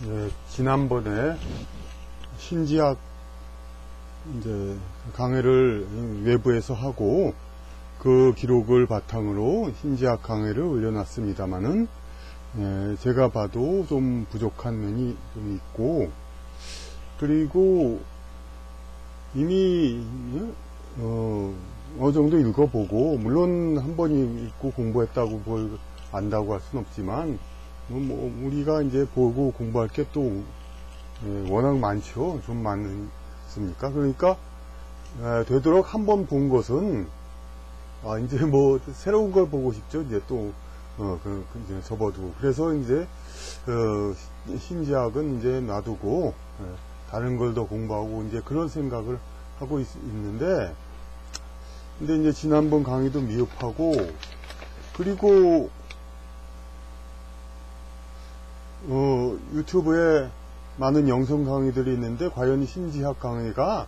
예, 지난번에 신지학 이제 강의를 외부에서 하고 그 기록을 바탕으로 신지학 강의를 올려놨습니다만은 제가 봐도 좀 부족한 면이 좀 있고, 그리고 이미 어느 정도 읽어보고, 물론 한 번 읽고 공부했다고 뭘 안다고 할 수는 없지만, 뭐 우리가 이제 보고 공부할 게 또 워낙 많죠. 좀 많습니까? 그러니까 되도록 한 번 본 것은 이제 뭐 새로운 걸 보고 싶죠. 이제 또 이제 접어두고, 그래서 이제 신지학은 이제 놔두고 다른 걸 더 공부하고 이제 그런 생각을 하고 있는데, 근데 이제 지난번 강의도 미흡하고, 그리고 유튜브에 많은 영상 강의들이 있는데, 과연 이 신지학 강의가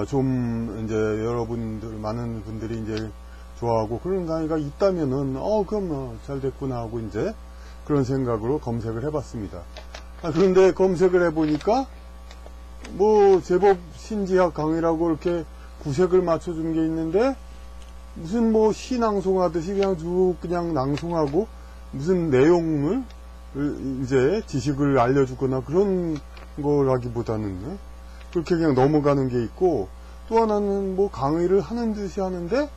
좀 이제 여러분들, 많은 분들이 이제 좋아하고 그런 강의가 있다면은 그럼 잘 됐구나 하고 이제 그런 생각으로 검색을 해봤습니다. 그런데 검색을 해보니까 뭐 제법 신지학 강의라고 이렇게 구색을 맞춰준 게 있는데, 무슨 뭐 시 낭송하듯이 그냥 쭉 그냥 낭송하고 무슨 내용을 이제 지식을 알려주거나 그런 거라기보다는 그렇게 그냥 넘어가는 게 있고, 또 하나는 뭐 강의를 하는 듯이 하는데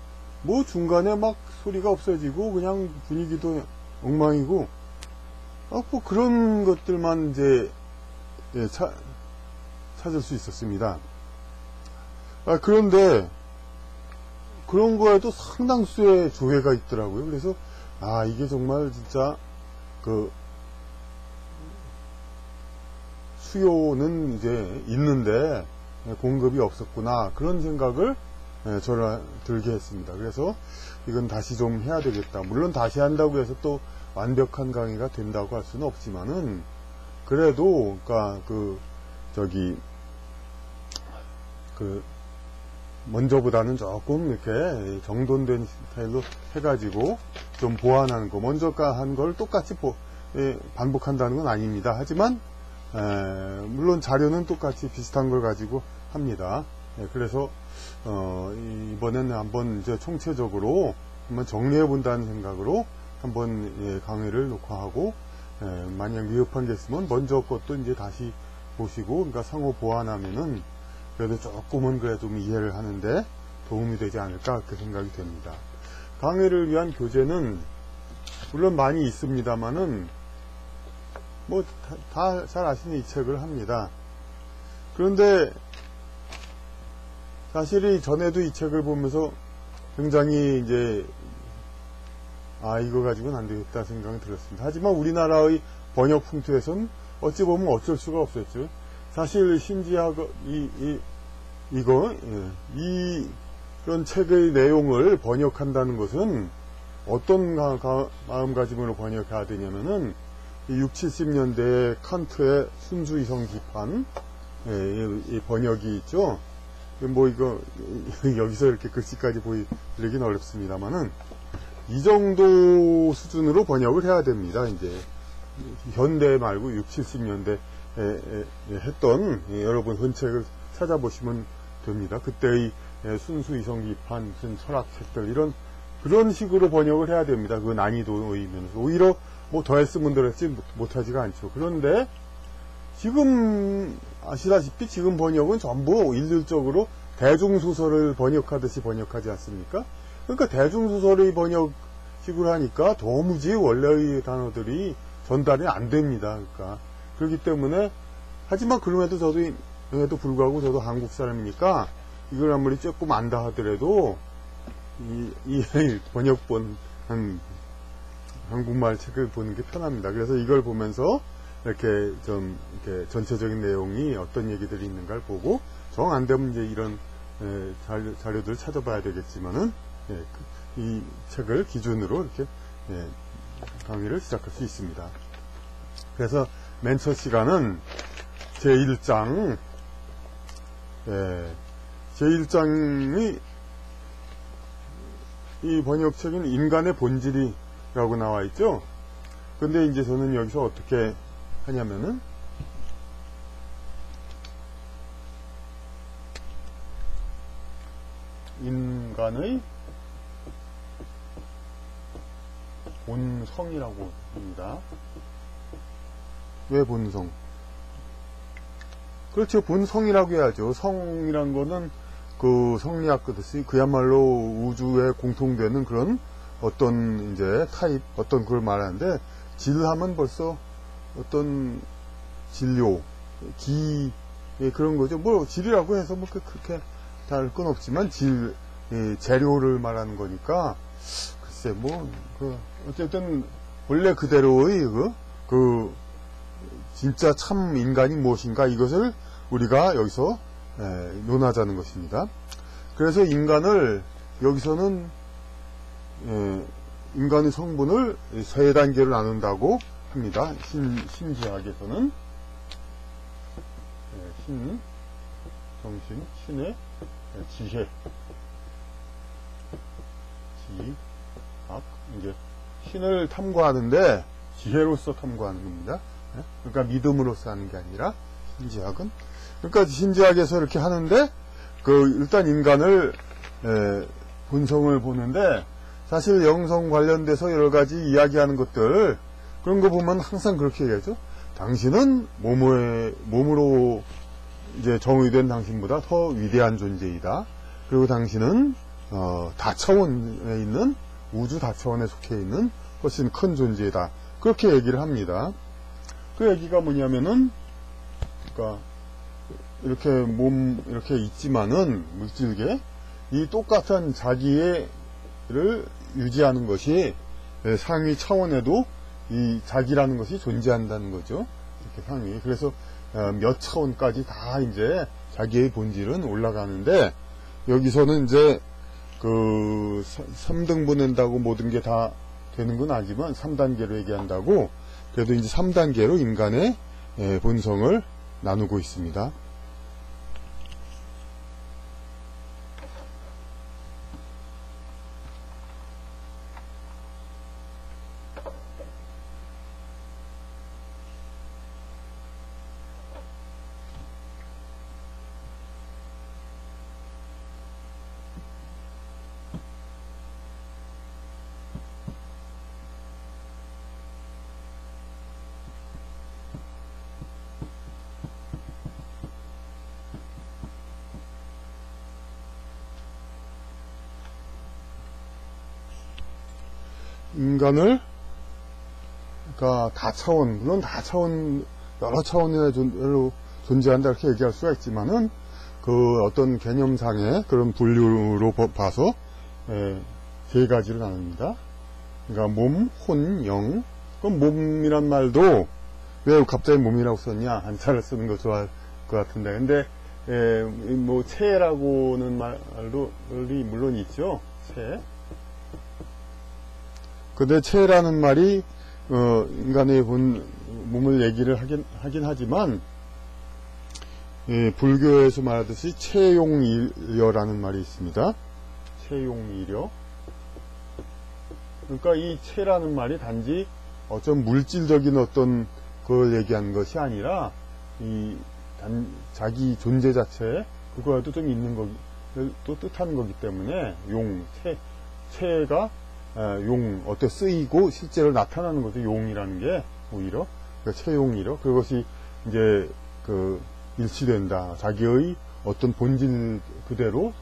뭐 중간에 막 소리가 없어지고 그냥 분위기도 엉망이고, 뭐 그런 것들만 이제 찾을 수 있었습니다. 그런데 그런 거에도 상당수의 조회가 있더라고요. 그래서 이게 정말 진짜 그 수요는 이제 있는데 공급이 없었구나, 그런 생각을 저를 들게 했습니다. 그래서 이건 다시 좀 해야 되겠다. 물론 다시 한다고 해서 또 완벽한 강의가 된다고 할 수는 없지만은, 그래도 그러니까 먼저보다는 조금 이렇게 정돈된 스타일로 해가지고 좀 보완하는 거, 먼저 한 걸 똑같이 반복한다는 건 아닙니다. 하지만 물론 자료는 똑같이 비슷한 걸 가지고 합니다. 그래서 이번에는 한번 이제 총체적으로 한번 정리해 본다는 생각으로 한번 강의를 녹화하고, 만약 미흡한 게 있으면 먼저 것도 이제 다시 보시고, 그러니까 상호 보완하면은 그래도 조금은 그래도 좀 이해를 하는데 도움이 되지 않을까, 그렇게 생각이 됩니다. 강의를 위한 교재는 물론 많이 있습니다만은 뭐 다 잘 아시는 이 책을 합니다. 그런데 사실 전에도 이 책을 보면서 굉장히 이제 이거 가지고는 안 되겠다 생각이 들었습니다. 하지만 우리나라의 번역 풍토에선 어찌 보면 어쩔 수가 없었죠. 사실 신지학 이런 책의 내용을 번역한다는 것은 어떤 마음가짐으로 번역해야 되냐면은 60, 70년대에 칸트의 순수이성 비판 이 번역이 있죠. 뭐 이거 여기서 이렇게 글씨까지 보여드리긴 어렵습니다만은 이 정도 수준으로 번역을 해야 됩니다. 이제 현대 말고 60, 70년대 했던 여러분 헌책을 찾아보시면 됩니다. 그때의 순수이성 비판, 무슨 철학책들, 그런 식으로 번역을 해야 됩니다. 그 난이도이면서 오히려 뭐 더했으면 더했지 못하지가 않죠. 그런데 지금 아시다시피 지금 번역은 전부 일률적으로 대중소설을 번역하듯이 번역하지 않습니까? 그러니까 대중소설의 번역식으로 하니까 도무지 원래의 단어들이 전달이 안 됩니다. 그러니까 그렇기 때문에, 하지만 그럼에도 불구하고 저도 한국 사람이니까 이걸 아무리 조금 안다 하더라도 이 번역본 한국말 책을 보는 게 편합니다. 그래서 이걸 보면서 이렇게 전체적인 내용이 어떤 얘기들이 있는가를 보고, 정 안 되면 이제 이런 자료들을 찾아봐야 되겠지만은, 이 책을 기준으로 이렇게 강의를 시작할 수 있습니다. 그래서 맨 첫 시간은 제1장, 제1장이 이 번역책인 인간의 본질이라고 나와 있죠. 근데 이제 저는 여기서 어떻게 하냐면은 인간의 본성이라고 합니다. 왜 본성? 그렇죠. 본성이라고 해야죠. 성이란 거는 그 성리학 그듯이 그야말로 우주에 공통되는 그런 어떤 이제 타입, 어떤 걸 말하는데, 질하면 벌써 어떤 진료, 기, 그런 거죠. 뭐 질이라고 해서 뭐 그렇게 다를 건 없지만 재료를 말하는 거니까, 글쎄 뭐 어쨌든 원래 그대로의 진짜 참 인간이 무엇인가, 이것을 우리가 여기서 논하자는 것입니다. 그래서 인간을 여기서는 인간의 성분을 세 단계로 나눈다고 합니다. 신지학에서는 신, 정신, 신의 지혜, 지학, 이제 신을 탐구하는데 지혜로서 탐구하는 겁니다. 그러니까 믿음으로써 하는 게 아니라, 신지학은. 그러니까 신지학에서 이렇게 하는데, 일단 인간을, 본성을 보는데, 사실 영성 관련돼서 여러 가지 이야기하는 것들, 그런 거 보면 항상 그렇게 얘기하죠. 당신은 몸으로 이제 정의된 당신보다 더 위대한 존재이다. 그리고 당신은, 다차원에 있는, 우주 다차원에 속해 있는 훨씬 큰 존재이다. 그렇게 얘기를 합니다. 그 얘기가 뭐냐면은, 그러니까 이렇게 있지만은 물질계 이 똑같은 자기를 유지하는 것이 상위 차원에도 이 자기라는 것이 존재한다는 거죠. 이렇게 상위. 그래서 몇 차원까지 다 이제 자기의 본질은 올라가는데, 여기서는 이제 3등분 한다고 모든 게 다 되는 건 아니지만 3단계로 얘기한다고, 그래도 이제 3단계로 인간의 본성을 나누고 있습니다. 인간을, 그러니까 다차원, 물론 다차원, 여러 차원의 존재한다 이렇게 얘기할 수가 있지만은, 어떤 개념상의 그런 분류로 봐서 세 가지로 나눕니다. 그러니까 몸, 혼, 영. 그럼 몸이란 말도 왜 갑자기 몸이라고 썼냐, 한자를 쓰는 거 좋아할 것 같은데, 근데 뭐 체라고는 말이 물론 있죠. 체. 근데 체라는 말이 인간의 몸을 얘기를 하긴 하지만, 불교에서 말하듯이 체용일려라는 말이 있습니다. 체용일려. 그러니까 이 체라는 말이 단지 어떤 물질적인 어떤 걸 얘기하는 것이 아니라, 자기 존재 자체에 그거와도 좀 있는 거를 또 뜻하는 거기 때문에, 체가 어때 쓰이고 실제로 나타나는 것도 용이라는 게 오히려, 그러니까 체용이로, 그것이 이제 일치된다. 자기의 어떤 본질 그대로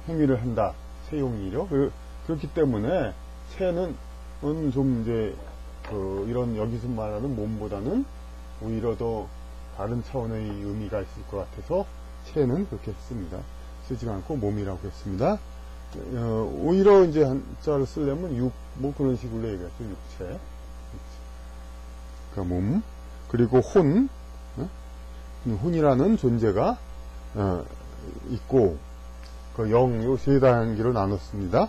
행위를 한다. 체용이로. 그렇기 때문에 체는 좀 이제 이런 여기서 말하는 몸보다는 오히려 더 다른 차원의 의미가 있을 것 같아서 체는 그렇게 씁니다. 쓰지 않고 몸이라고 했습니다. 오히려 이제 한자를 쓰려면 뭐 그런 식으로 얘기하죠. 육체. 그러니까 몸. 그리고 혼이라는 존재가 있고, 영, 요 세 단계로 나눴습니다.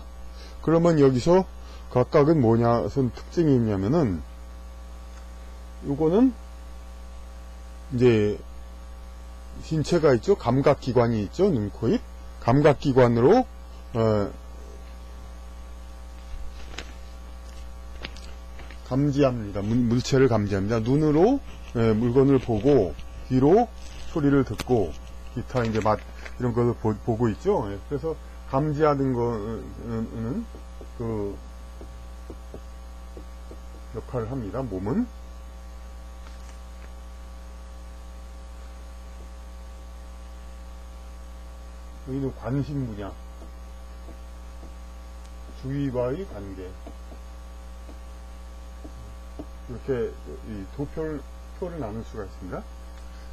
그러면 여기서 각각은 뭐냐, 무슨 특징이 있냐면은, 요거는 이제 신체가 있죠. 감각기관이 있죠. 눈, 코, 입. 감각기관으로 감지합니다. 물체를 감지합니다. 눈으로 물건을 보고, 귀로 소리를 듣고, 기타 이제 맛 이런 것을 보고 있죠. 그래서 감지하는 거는 그 역할을 합니다. 몸은. 여기는 관심 분야, 주위와의 관계, 이렇게 이 두 표를 나눌 수가 있습니다.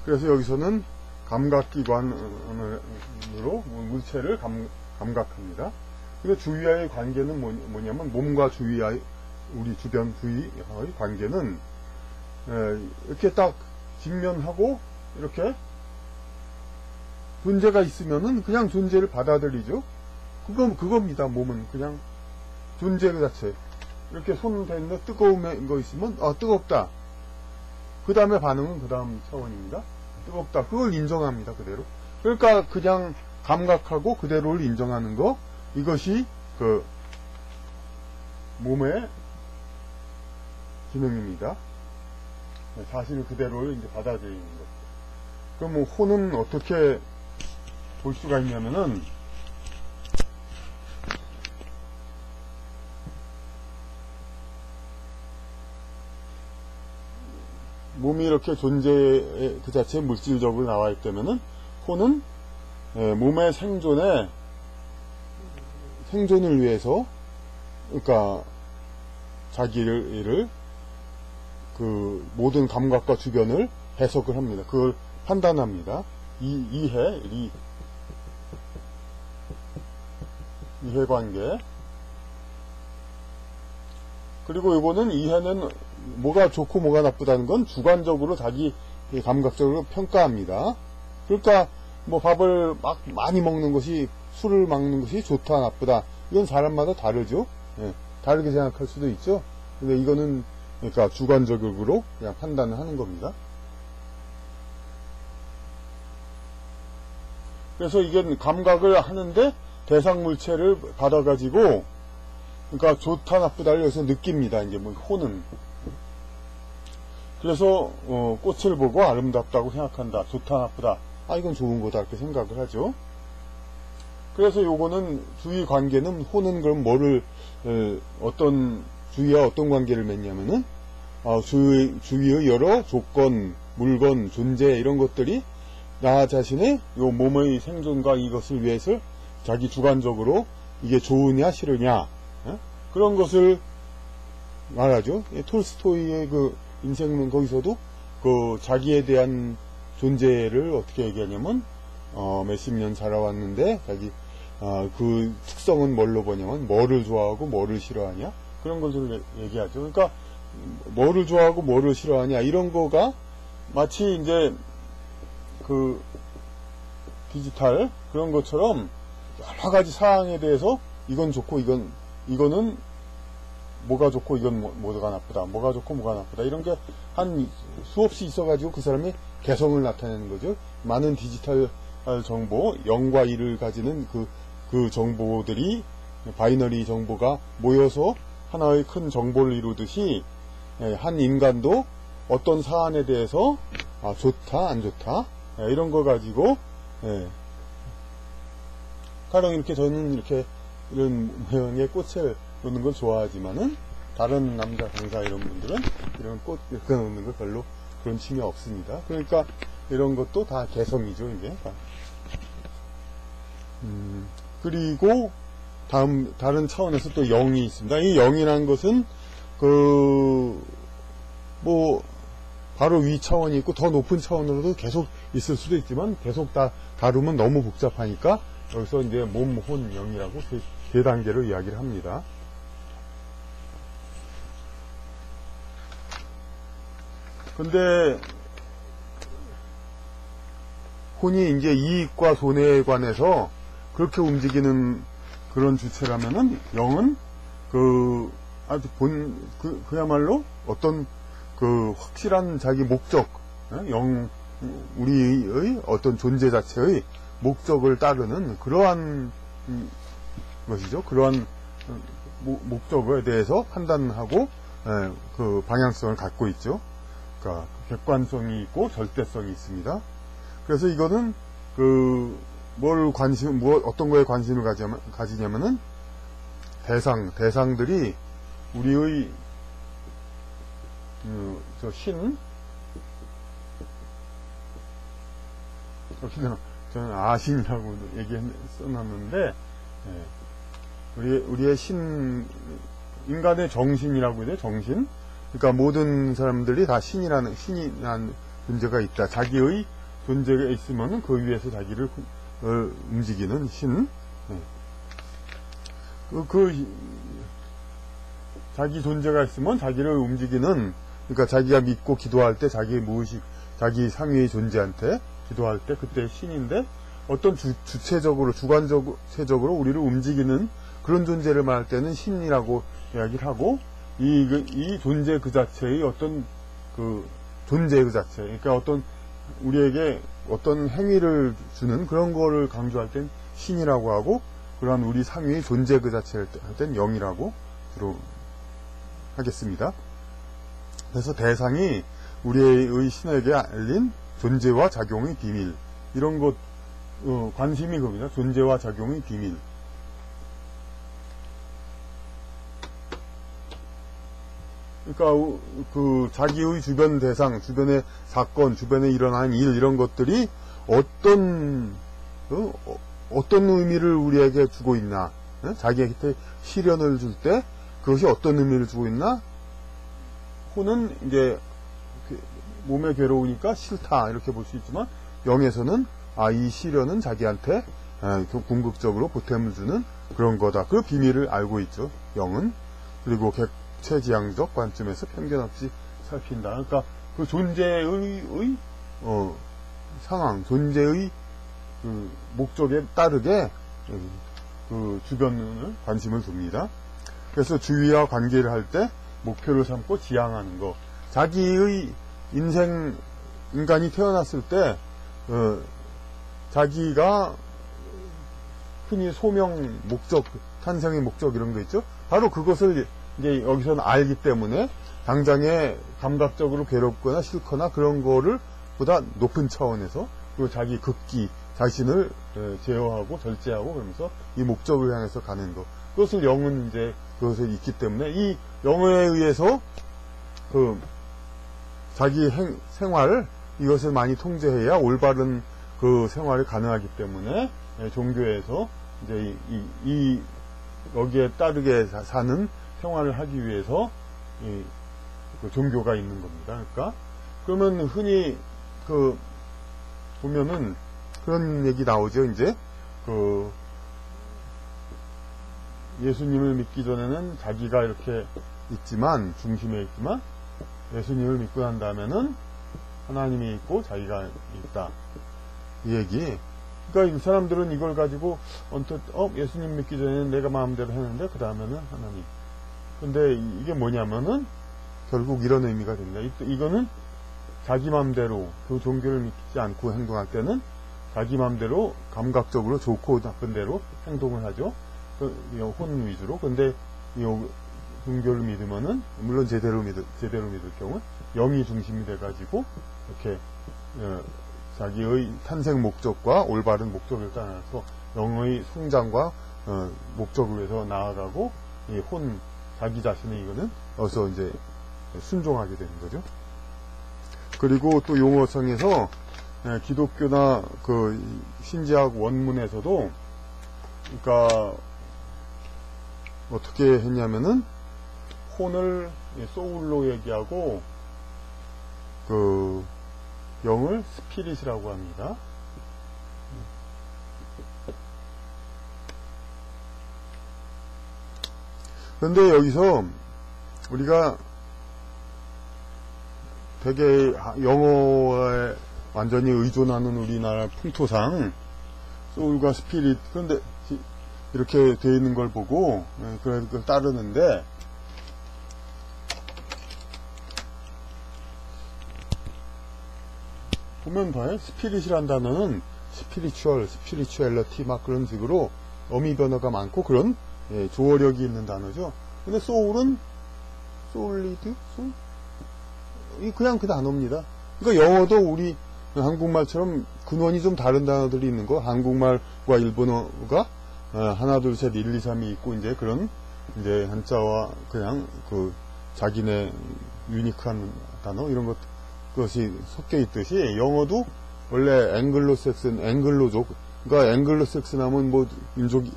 그래서 여기서는 감각기관으로 물체를 감각합니다. 그리고 주위와의 관계는 뭐냐면 몸과 주위와의 우리 주변 주위의 관계는 이렇게 딱 직면하고 이렇게 존재가 있으면은 그냥 존재를 받아들이죠. 그겁니다. 몸은 그냥 존재 그 자체. 이렇게 손 대는데 뜨거운 거 있으면 뜨겁다. 그 다음에 반응은 그 다음 차원입니다. 뜨겁다. 그걸 인정합니다. 그대로. 그러니까 그냥 감각하고 그대로를 인정하는 거, 이것이 그 몸의 기능입니다. 사실 그대로를 이제 받아들이는 것. 그럼 뭐 혼은 어떻게 볼 수가 있냐면은, 몸이 이렇게 존재 그 자체에 물질적으로 나와 있다면은 혼은 몸의 생존을 위해서, 그러니까 자기를 그 모든 감각과 주변을 해석을 합니다. 그걸 판단합니다. 이해관계. 그리고 이거는 이해는 뭐가 좋고 뭐가 나쁘다는 건 주관적으로 자기 감각적으로 평가합니다. 그러니까 뭐 밥을 막 많이 먹는 것이, 술을 먹는 것이 좋다 나쁘다, 이건 사람마다 다르죠. 다르게 생각할 수도 있죠. 근데 이거는 그러니까 주관적으로 그냥 판단을 하는 겁니다. 그래서 이게 감각을 하는데 대상 물체를 받아가지고, 그러니까 좋다 나쁘다를 여기서 느낍니다. 이제 뭐 혼은. 그래서 꽃을 보고 아름답다고 생각한다. 좋다 나쁘다. 이건 좋은 거다. 이렇게 생각을 하죠. 그래서 요거는 주위 관계는, 혼은 그럼 뭐를 어떤 주위와 어떤 관계를 맺냐면은 주위의 여러 조건, 물건, 존재 이런 것들이 나 자신의 요 몸의 생존과 이것을 위해서 자기 주관적으로 이게 좋으냐 싫으냐 그런 것을 말하죠. 톨스토이의 그 인생론 거기서도 그 자기에 대한 존재를 어떻게 얘기하냐면 몇십 년 살아왔는데 자기 그 특성은 뭘로 보냐면 뭐를 좋아하고 뭐를 싫어하냐 그런 것을 얘기하죠. 그러니까 뭐를 좋아하고 뭐를 싫어하냐 이런 거가 마치 이제 그 디지털 그런 것처럼 여러 가지 사항에 대해서 이건 좋고 이거는 뭐가 좋고 이건 뭐가 나쁘다, 뭐가 좋고 뭐가 나쁘다 이런 게 한 수없이 있어가지고 그 사람의 개성을 나타내는 거죠. 많은 디지털 정보, 0과 1을 가지는 그 정보들이 바이너리 정보가 모여서 하나의 큰 정보를 이루듯이 한 인간도 어떤 사안에 대해서 좋다 안 좋다 이런 거 가지고 가령 이렇게 저는 이렇게 이런 모양의 꽃을 놓는 걸 좋아하지만은 다른 남자 강사 이런 분들은 이런 꽃 이렇게 놓는 거 별로 그런 취미 없습니다. 그러니까 이런 것도 다 개성이죠 이게. 그리고 다른 차원에서 또 영이 있습니다. 이 영이라는 것은 뭐 바로 위 차원이 있고 더 높은 차원으로도 계속 있을 수도 있지만 계속 다 다루면 너무 복잡하니까 여기서 이제 몸, 혼, 영이라고 세 단계로 이야기를 합니다. 근데 혼이 이제 이익과 손해에 관해서 그렇게 움직이는 그런 주체라면은 영은 아주 그야말로 어떤 확실한 자기 목적, 우리의 어떤 존재 자체의 목적을 따르는 그러한 것이죠. 그러한 목적에 대해서 판단하고 그 방향성을 갖고 있죠. 그러니까 객관성이 있고 절대성이 있습니다. 그래서 이거는 어떤 거에 관심을 가지냐면은 대상들이 우리의 저는 아신이라고 써놨는데, 우리의 인간의 정신이라고 해야 돼, 정신? 그러니까 모든 사람들이 다 신이라는 존재가 있다. 자기의 존재가 있으면 그 위에서 자기를 움직이는 신. 자기 존재가 있으면 자기를 움직이는, 그러니까 자기가 믿고 기도할 때 자기 상위의 존재한테 기도할 때 그때 신인데, 어떤 주관적으로 우리를 움직이는 그런 존재를 말할 때는 신이라고 이야기를 하고, 이 존재 그 자체의 어떤 존재 그 자체, 그러니까 우리에게 어떤 행위를 주는 그런 거를 강조할 땐 신이라고 하고, 그러한 우리 상위의 존재 그 자체를 할 땐 영이라고 주로 하겠습니다. 그래서 대상이 우리의 신에게 알린 존재와 작용의 비밀, 이런 것 관심이 겁니다. 존재와 작용의 비밀. 그러니까 자기의 주변 대상, 주변의 사건, 주변에 일어나는 일, 이런 것들이 어떤 의미를 우리에게 주고 있나, 자기에게 시련을 줄 때 그것이 어떤 의미를 주고 있나. 호는 이제 몸에 괴로우니까 싫다, 이렇게 볼 수 있지만, 영에서는 이 시련은 자기한테 궁극적으로 보탬을 주는 그런 거다. 그 비밀을 알고 있죠, 영은. 그리고 객체지향적 관점에서 편견 없이 살핀다. 그러니까 그 존재의 상황, 존재의 목적에 따르게 주변을 관심을 둡니다. 그래서 주위와 관계를 할 때 목표를 삼고 지향하는 거. 자기의 인간이 태어났을 때 자기가 흔히 소명, 목적, 탄생의 목적, 이런 거 있죠. 바로 그것을 이제 여기서는 알기 때문에 당장에 감각적으로 괴롭거나 싫거나 그런 거를 보다 높은 차원에서, 그리고 자기 자신을 제어하고 절제하고 그러면서 이 목적을 향해서 가는 것. 그것을 영은 이제 그것을 있기 때문에, 이 영에 의해서 자기 생활, 이것을 많이 통제해야 올바른 그 생활이 가능하기 때문에, 종교에서 이제 여기에 따르게 사는 생활을 하기 위해서 그 종교가 있는 겁니다. 그러니까 그러면 흔히 보면은 그런 얘기 나오죠. 이제 예수님을 믿기 전에는 자기가 이렇게 중심에 있지만, 예수님을 믿고 난 다음에는 하나님이 있고 자기가 있다, 이 얘기. 그러니까 이 사람들은 이걸 가지고 언뜻 예수님 믿기 전에는 내가 마음대로 했는데 그 다음에는 하나님. 근데 이게 뭐냐면은 결국 이런 의미가 됩니다. 이거는 자기 마음대로 그 종교를 믿지 않고 행동할 때는 자기 마음대로 감각적으로 좋고 나쁜 대로 행동을 하죠. 혼 위주로. 근데 이 종교를 믿으면은, 물론 제대로 믿을 경우 영이 중심이 돼가지고 이렇게 자기의 탄생 목적과 올바른 목적을 따라서 영의 성장과 목적을 위해서 나아가고, 자기 자신의 이거는 어서 이제 순종하게 되는 거죠. 그리고 또 용어성에서 기독교나 신지학 원문에서도, 그러니까 어떻게 했냐면은 혼을 소울로 얘기하고 영을 스피릿이라고 합니다. 그런데 여기서 우리가 되게 영어에 완전히 의존하는 우리나라 풍토상 소울과 스피릿, 그런데 이렇게 되어 있는 걸 보고 그걸 따르는데, 보면 봐요. 스피릿이란 단어는 스피리추얼리티 막 그런 식으로 어미 변어가 많고 그런 조어력이 있는 단어죠. 근데 소울은 솔리드? 그냥 그 단어입니다. 그러니까 영어도 우리 한국말처럼 근원이 좀 다른 단어들이 있는 거. 한국말과 일본어가 하나, 둘, 셋, 1, 2, 3이 있고, 이제 그런, 이제 한자와 그냥 그 자기네 유니크한 단어, 이런 것이 섞여 있듯이, 영어도 원래 앵글로족, 그러니까 앵글로색슨 하면 뭐 민족이,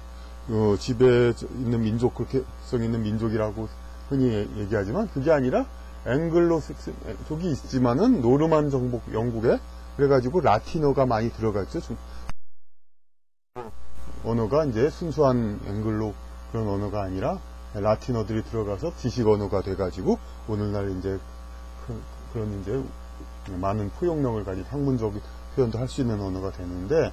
집에 있는 민족, 그렇게 성 있는 민족이라고 흔히 얘기하지만, 그게 아니라 앵글로색슨족이 있지만은 노르만 정복 영국에, 그래가지고 라틴어가 많이 들어가 있죠. 언어가 이제 순수한 앵글로 그런 언어가 아니라 라틴어들이 들어가서 지식 언어가 돼가지고 오늘날 이제 그런 이제 많은 포용력을 가진 학문적인 표현도 할 수 있는 언어가 되는데,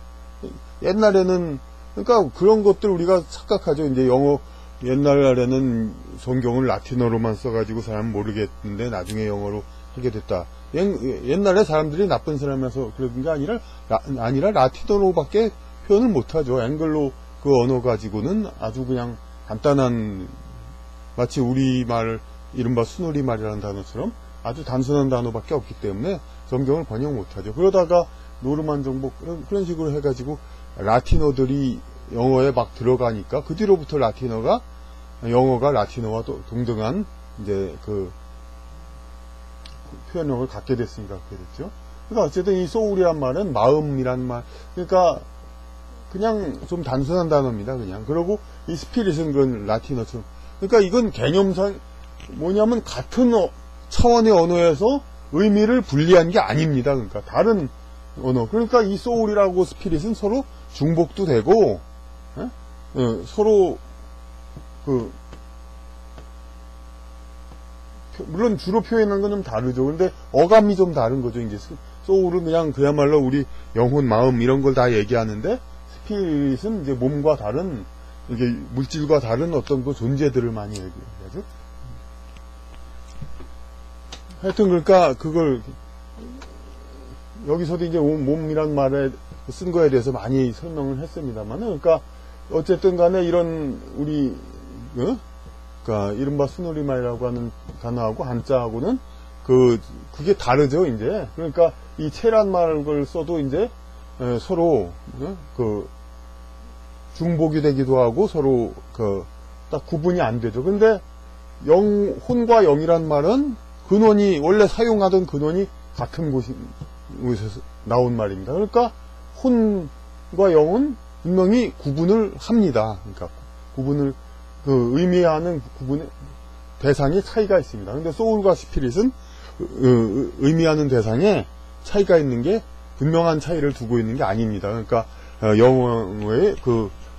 옛날에는 그러니까 그런 것들 우리가 착각하죠. 이제 영어 옛날에는 성경을 라틴어로만 써가지고 사람 모르겠는데 나중에 영어로 하게 됐다. 옛날에 사람들이 나쁜 사람이라서 그런 게 아니라 라틴어로밖에 표현을 못하죠. 앵글로 그 언어 가지고는 아주 그냥 간단한, 마치 우리말 이른바 순우리말이라는 단어처럼 아주 단순한 단어밖에 없기 때문에 성경을 번역 못하죠. 그러다가 노르만 정복 그런 식으로 해가지고 라틴어들이 영어에 막 들어가니까 그 뒤로부터 영어가 라틴어와 동등한 이제 그 표현력을 갖게 됐으니까 그렇게 됐죠. 그러니까 어쨌든 이 소울이란 말은 마음이란 말, 그러니까 그냥 좀 단순한 단어입니다. 그냥. 그리고 이 스피릿은 그건 라틴어처럼. 그러니까 이건 개념상 뭐냐면 같은 차원의 언어에서 의미를 분리한 게 아닙니다. 그러니까 다른 언어. 그러니까 이 소울이라고 스피릿은 서로 중복도 되고, 서로 물론 주로 표현하는 건 좀 다르죠. 근데 어감이 좀 다른 거죠. 이제 소울은 그냥 그야말로 우리 영혼, 마음 이런 걸 다 얘기하는데, 스피릿은 이제 몸과 다른, 이게 물질과 다른 어떤 그 존재들을 많이 얘기하죠. 하여튼 그러니까 그걸 여기서도 이제 몸이란 말에 쓴 거에 대해서 많이 설명을 했습니다만, 그러니까 어쨌든 간에 이런 우리 그러니까 이른바 순우리말이라고 하는 단어하고 한자하고는 그게 다르죠. 이제 그러니까 이 체란 말을 써도 이제 서로 중복이 되기도 하고 서로 딱 구분이 안 되죠. 근데 혼과 영이란 말은 원래 사용하던 근원이 같은 곳에서 나온 말입니다. 그러니까 혼과 영은 분명히 구분을 합니다. 그러니까 구분을 의미하는 구분의 대상에 차이가 있습니다. 근데 소울과 스피릿은 의미하는 대상에 차이가 있는 게 분명한 차이를 두고 있는 게 아닙니다. 그러니까 영어에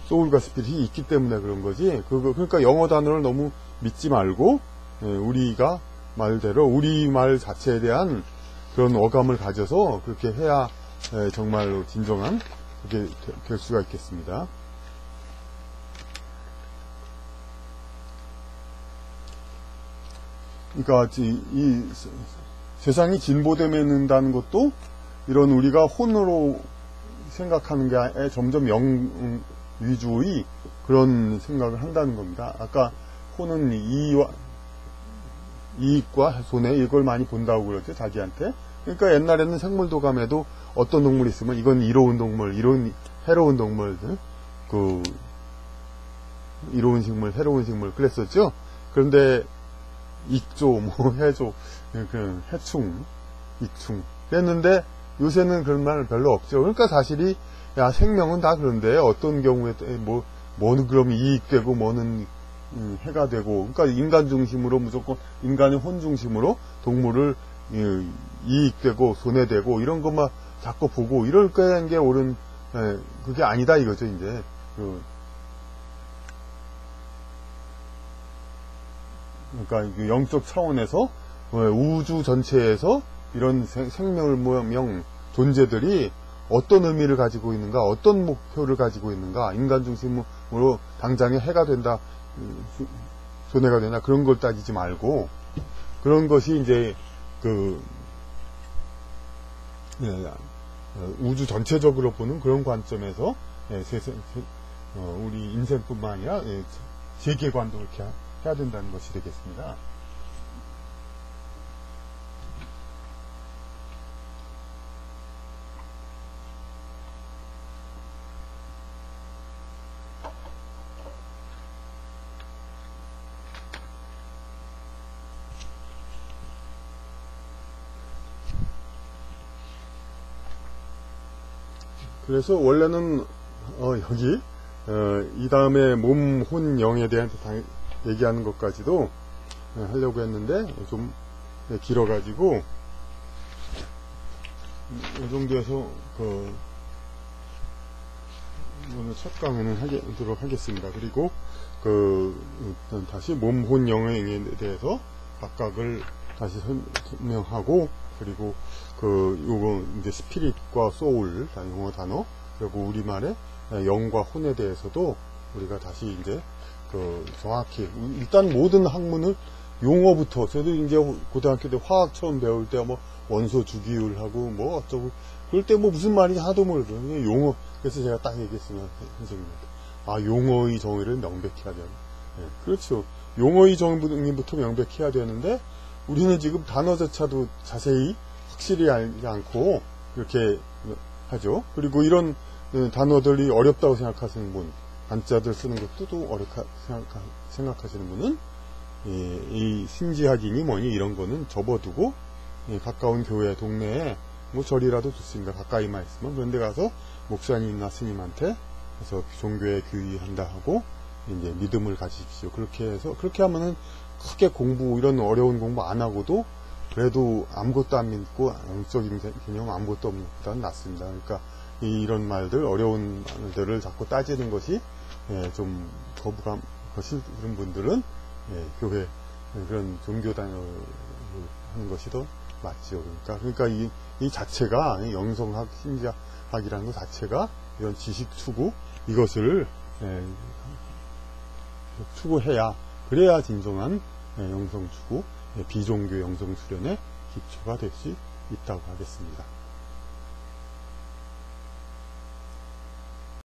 소울과 스피릿이 있기 때문에 그런 거지. 그러니까 영어 단어를 너무 믿지 말고 우리가 말대로 우리말 자체에 대한 그런 어감을 가져서 그렇게 해야 정말로 진정한 그게 될 수가 있겠습니다. 그러니까 이 세상이 진보되는다는 것도 이런 우리가 혼으로 생각하는 게 점점 영 위주의 그런 생각을 한다는 겁니다. 아까 혼은 이익과 손해 이걸 많이 본다고 그러죠, 자기한테. 그러니까 옛날에는 생물도감에도 어떤 동물이 있으면 이건 이로운 동물, 해로운 동물, 이로운 식물, 해로운 식물 그랬었죠. 그런데 익조, 해조, 해충, 익충 그랬는데 요새는 그런 말 별로 없죠. 그러니까 사실이 생명은 다 그런데 어떤 경우에 뭐는 그럼 이익되고 뭐는 해가 되고, 그러니까 인간 중심으로 무조건 인간의 혼 중심으로 동물을 이익되고 손해되고 이런 것만 자꾸 보고 이럴 거는 게 옳은 그게 아니다 이거죠. 이제 그러니까 영적 차원에서 우주 전체에서 이런 생명명 존재들이 어떤 의미를 가지고 있는가, 어떤 목표를 가지고 있는가, 인간 중심으로 당장에 해가 된다, 손해가 되나 그런 걸 따지지 말고 그런 것이 이제 우주 전체적으로 보는 그런 관점에서 우리 인생뿐만 아니라 세계관도 이렇게 해야 된다는 것이 되겠습니다. 그래서 원래는 여기 이 다음에 몸, 혼, 영에 대한 얘기하는 것까지도 하려고 했는데 좀 길어가지고 이 정도에서 오늘 첫 강의는 하도록 하겠습니다. 그리고 다시 몸, 혼, 영에 대해서 각각을 다시 설명하고, 그리고 요거 이제 스피릿과 소울 용어 단어, 그리고 우리말의 영과 혼에 대해서도 우리가 다시 이제 정확히 일단 모든 학문을 용어부터, 저도 이제 고등학교 때 화학 처음 배울 때 뭐 원소 주기율하고 뭐 어쩌고 그럴 때 뭐 무슨 말인지 하나도 모르죠. 용어. 그래서 제가 딱 얘기했으면 선생님한테 용어의 정의를 명백히 해야 되는. 그렇죠. 용어의 정의부터 명백히 해야 되는데 우리는 지금 단어조차도 자세히 확실히 알지 않고 이렇게 하죠. 그리고 이런 단어들이 어렵다고 생각하시는 분, 한자들 쓰는 것도 또 어렵다 생각하시는 분은 이 신지학이니 뭐니 이런 거는 접어두고 가까운 교회 동네에 뭐 절이라도 좋습니다. 가까이만 있으면 그런 데 가서 목사님이나 스님한테 그래서 종교에 귀의한다 하고 이제 믿음을 가지십시오. 그렇게 해서 그렇게 하면은 크게 공부 이런 어려운 공부 안 하고도 그래도 아무것도 안 믿고 영적인 개념 아무것도 없는 것보다는 낫습니다. 그러니까 이런 말들 어려운 말들을 자꾸 따지는 것이 좀 거부감 싫은 분들은 교회 그런 종교 다녀 하는 것이 더 맞죠. 그러니까 이 자체가 영성학 신지학이라는 것 자체가 이런 지식 추구 이것을 추구해야 그래야 진정한 영성 추구 비종교 영성 수련의 기초가 될 수 있다고 하겠습니다.